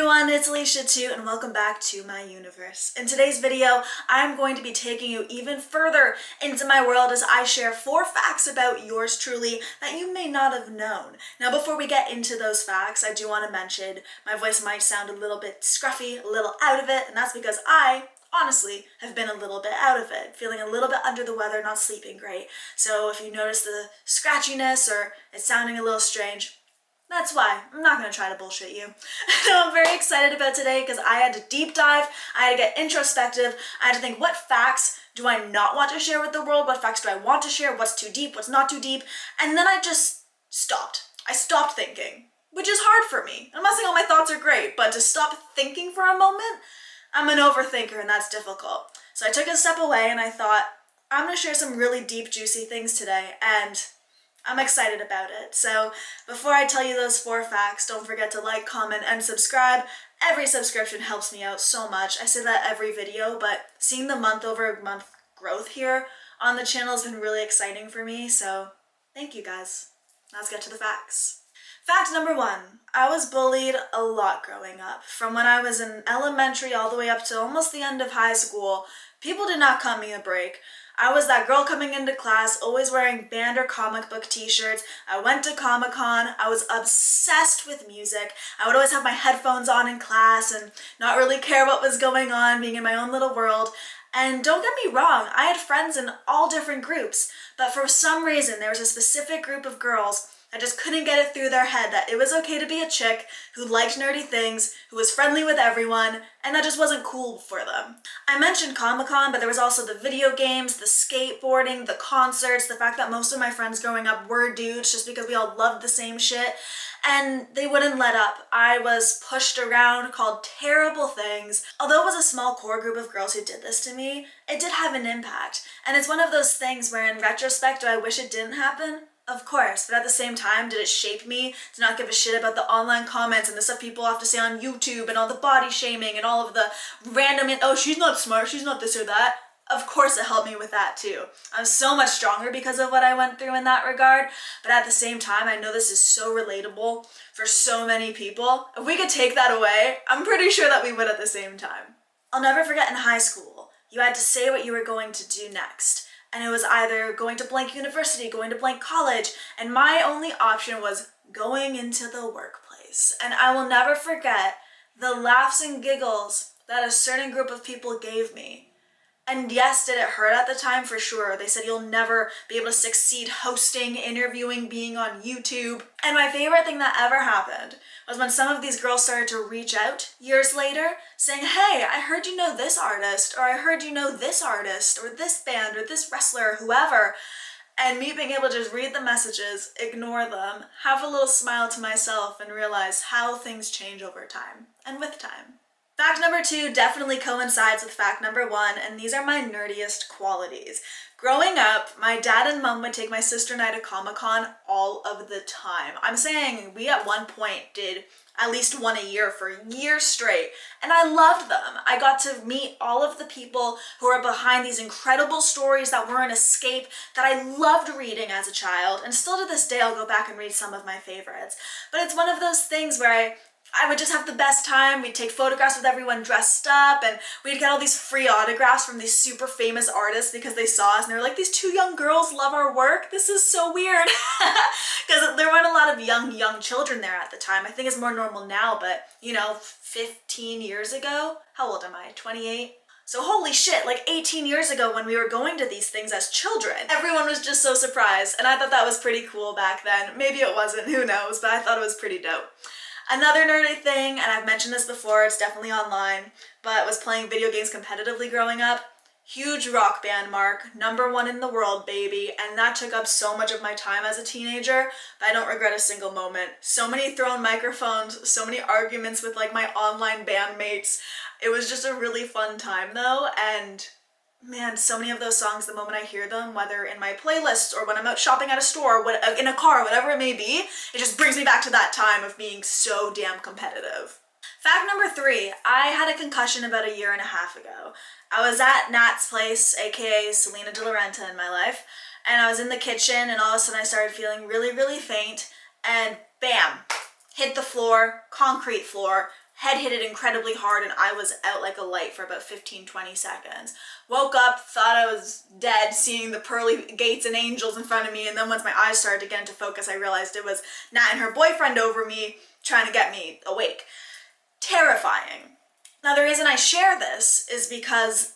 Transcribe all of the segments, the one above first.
everyone, it's Alicia too, and welcome back to my universe. In today's video, I'm going to be taking you even further into my world as I share 4 facts about yours truly that you may not have known. Now, before we get into those facts, I do want to mention my voice might sound a little bit scruffy, a little out of it, and that's because I honestly have been a little bit out of it, feeling a little bit under the weather, not sleeping great. So if you notice the scratchiness or it's sounding a little strange, that's why. I'm not going to try to bullshit you. I'm very excited about today because I had to deep dive, I had to get introspective, I had to think, what facts do I not want to share with the world? What facts do I want to share? What's too deep? What's not too deep? And then I just stopped. I stopped thinking, which is hard for me. I'm not saying all my thoughts are great, but to stop thinking for a moment, I'm an overthinker and that's difficult. So I took a step away and I thought, I'm going to share some really deep, juicy things today, and I'm excited about it. So before I tell you those 4 facts, don't forget to like, comment, and subscribe. Every subscription helps me out so much. I say that every video, but seeing the month-over-month growth here on the channel has been really exciting for me, so thank you guys. Let's get to the facts. Fact number 1, I was bullied a lot growing up. From when I was in elementary all the way up to almost the end of high school, people did not cut me a break. I was that girl coming into class, always wearing band or comic book t-shirts. I went to Comic-Con. I was obsessed with music. I would always have my headphones on in class and not really care what was going on, being in my own little world. And don't get me wrong, I had friends in all different groups, but for some reason there was a specific group of girls that just couldn't get it through their head that it was okay to be a chick who liked nerdy things, who was friendly with everyone, and that just wasn't cool for them. I mentioned Comic-Con, but there was also the video games, the skateboarding, the concerts, the fact that most of my friends growing up were dudes just because we all loved the same shit, and they wouldn't let up. I was pushed around, called terrible things. Although it was a small core group of girls who did this to me, it did have an impact. And it's one of those things where in retrospect, do I wish it didn't happen? Of course, but at the same time, did it shape me to not give a shit about the online comments and the stuff people have to say on YouTube and all the body shaming and all of the random, oh, she's not smart, she's not this or that? Of course it helped me with that too. I'm so much stronger because of what I went through in that regard, but at the same time, I know this is so relatable for so many people. If we could take that away, I'm pretty sure that we would at the same time. I'll never forget in high school, you had to say what you were going to do next. And it was either going to blank university, going to blank college, and my only option was going into the workplace. And I will never forget the laughs and giggles that a certain group of people gave me. And yes, did it hurt at the time? For sure. They said you'll never be able to succeed hosting, interviewing, being on YouTube. And my favorite thing that ever happened was when some of these girls started to reach out years later saying, hey, I heard you know this artist, or I heard you know this artist, or this band, or this wrestler, or whoever. And me being able to just read the messages, ignore them, have a little smile to myself, and realize how things change over time, and with time. Fact number 2 definitely coincides with fact number 1, and these are my nerdiest qualities. Growing up, my dad and mom would take my sister and I to Comic-Con all of the time. I'm saying we at one point did at least one a year for years straight, and I loved them. I got to meet all of the people who are behind these incredible stories that were an escape that I loved reading as a child, and still to this day I'll go back and read some of my favorites. But it's one of those things where I would just have the best time. We'd take photographs with everyone dressed up, and we'd get all these free autographs from these super famous artists because they saw us and they were like, these 2 young girls love our work. This is so weird. Because there weren't a lot of young children there at the time. I think it's more normal now, but 15 years ago, how old am I? 28? So holy shit, like 18 years ago when we were going to these things as children, everyone was just so surprised, and I thought that was pretty cool back then. Maybe it wasn't, who knows, but I thought it was pretty dope. Another nerdy thing, and I've mentioned this before, it's definitely online, but was playing video games competitively growing up. Huge rock band, Mark, #1 in the world, baby, and that took up so much of my time as a teenager, but I don't regret a single moment. So many thrown microphones, so many arguments with like my online bandmates. It was just a really fun time though, and man, so many of those songs, the moment I hear them, whether in my playlists or when I'm out shopping at a store, in a car, whatever it may be, it just brings me back to that time of being so damn competitive. Fact number 3, I had a concussion about 1.5 years ago. I was at Nat's place, aka Selena De La Renta in my life, and I was in the kitchen and all of a sudden I started feeling really, really faint, and bam, hit the floor, concrete floor, head hit it incredibly hard and I was out like a light for about 15-20 seconds. Woke up, thought I was dead, seeing the pearly gates and angels in front of me, and then once my eyes started to get into focus, I realized it was Nat and her boyfriend over me trying to get me awake. Terrifying. Now the reason I share this is because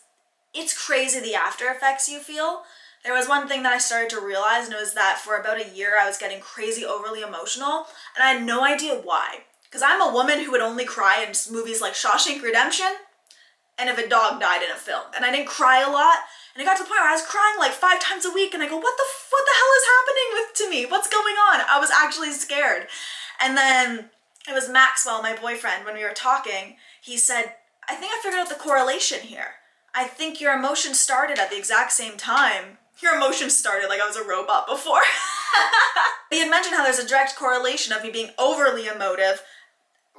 it's crazy the after effects you feel. There was one thing that I started to realize, and it was that for about a year I was getting crazy overly emotional, and I had no idea why. Because I'm a woman who would only cry in movies like Shawshank Redemption and if a dog died in a film. And I didn't cry a lot, and it got to the point where I was crying like 5 times a week, and I go, what the hell is happening to me? What's going on? I was actually scared. And then it was Maxwell, my boyfriend, when we were talking, he said, I think I figured out the correlation here. I think your emotions started at the exact same time. Your emotions started like I was a robot before. He had mentioned how there's a direct correlation of me being overly emotive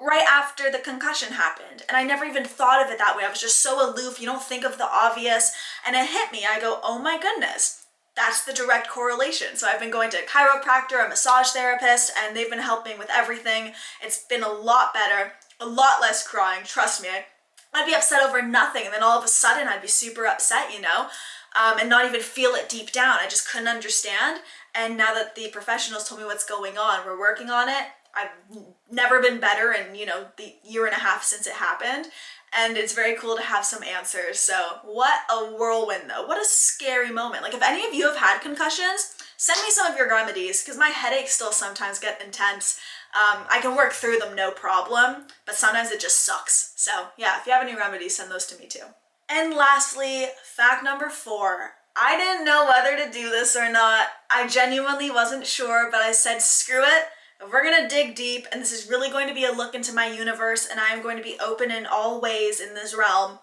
right after the concussion happened. And I never even thought of it that way. I was just so aloof. You don't think of the obvious. And it hit me. I go, oh my goodness, that's the direct correlation. So I've been going to a chiropractor, a massage therapist, and they've been helping with everything. It's been a lot better, a lot less crying. Trust me. I'd be upset over nothing, and then all of a sudden I'd be super upset, you know, and not even feel it deep down. I just couldn't understand. And now that the professionals told me what's going on, we're working on it. I've never been better in, you know, the year and a half since it happened. And it's very cool to have some answers. So what a whirlwind though. What a scary moment. Like if any of you have had concussions, send me some of your remedies because my headaches still sometimes get intense. I can work through them no problem, but sometimes it just sucks. So yeah, if you have any remedies, send those to me too. And lastly, fact number 4. I didn't know whether to do this or not. I genuinely wasn't sure, but I said, screw it. If we're gonna dig deep, and this is really going to be a look into my universe, and I am going to be open in all ways in this realm,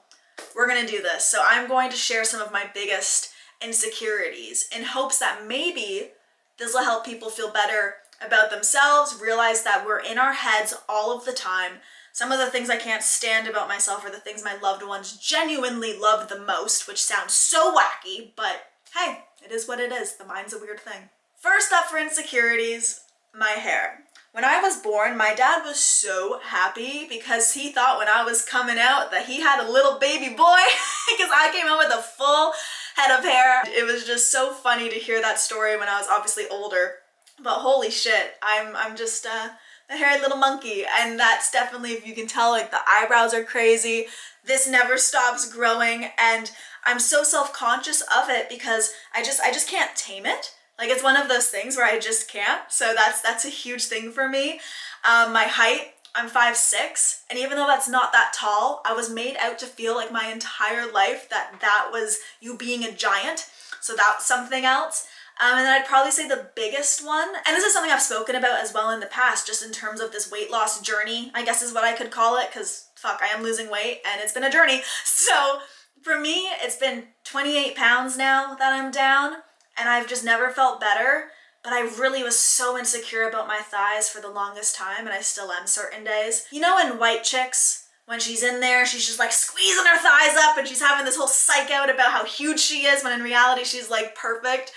we're gonna do this. So I'm going to share some of my biggest insecurities in hopes that maybe this will help people feel better about themselves, realize that we're in our heads all of the time. Some of the things I can't stand about myself are the things my loved ones genuinely love the most, which sounds so wacky, but hey, it is what it is. The mind's a weird thing. First up for insecurities, my hair. When I was born, my dad was so happy because he thought when I was coming out that he had a little baby boy because I came out with a full head of hair. It was just so funny to hear that story when I was obviously older. But holy shit, I'm just a hairy little monkey, and that's definitely, if you can tell, like the eyebrows are crazy. This never stops growing, and I'm so self-conscious of it because I just can't tame it. Like it's one of those things where I just can't. So that's a huge thing for me. My height, I'm 5'6", and even though that's not that tall, I was made out to feel like my entire life that was you being a giant. So that's something else. And then I'd probably say the biggest one, and this is something I've spoken about as well in the past, just in terms of this weight loss journey, I guess is what I could call it, because fuck, I am losing weight and it's been a journey. So for me, it's been 28 pounds now that I'm down, and I've just never felt better, but I really was so insecure about my thighs for the longest time, and I still am certain days. You know in White Chicks, when she's in there, she's just like squeezing her thighs up and she's having this whole psych out about how huge she is, when in reality she's like perfect.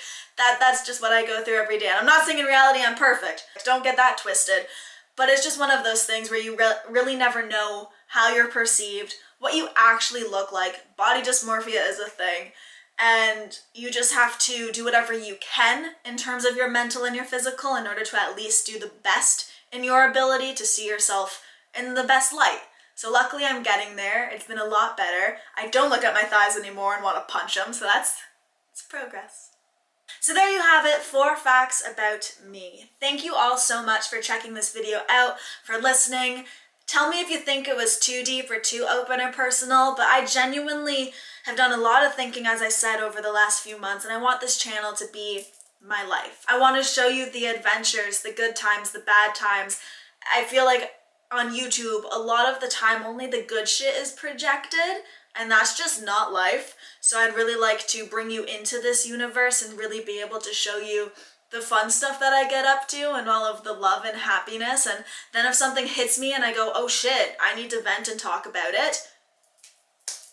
That's just what I go through every day. And I'm not saying in reality I'm perfect. Don't get that twisted. But it's just one of those things where you really never know how you're perceived, what you actually look like. Body dysmorphia is a thing. And you just have to do whatever you can in terms of your mental and your physical in order to at least do the best in your ability to see yourself in the best light. So luckily I'm getting there. It's been a lot better. I don't look at my thighs anymore and want to punch them. So it's progress. So there you have it, 4 facts about me. Thank you all so much for checking this video out, for listening. Tell me if you think it was too deep or too open or personal, but I genuinely have done a lot of thinking, as I said, over the last few months, and I want this channel to be my life. I want to show you the adventures, the good times, the bad times. I feel like on YouTube, a lot of the time only the good shit is projected, and that's just not life. So I'd really like to bring you into this universe and really be able to show you the fun stuff that I get up to and all of the love and happiness. And then if something hits me and I go, oh shit, I need to vent and talk about it,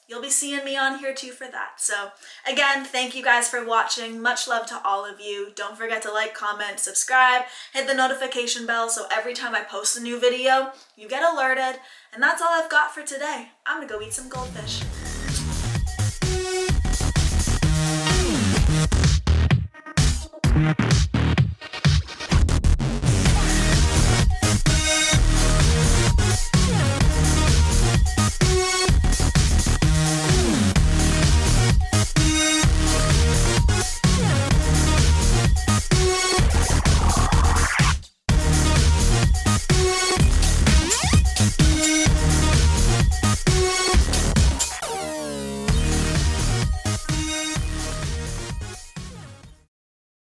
you'll be seeing me on here too for that. So again, thank you guys for watching. Much love to all of you. Don't forget to like, comment, subscribe, hit the notification bell so every time I post a new video, you get alerted. And that's all I've got for today. I'm gonna go eat some goldfish.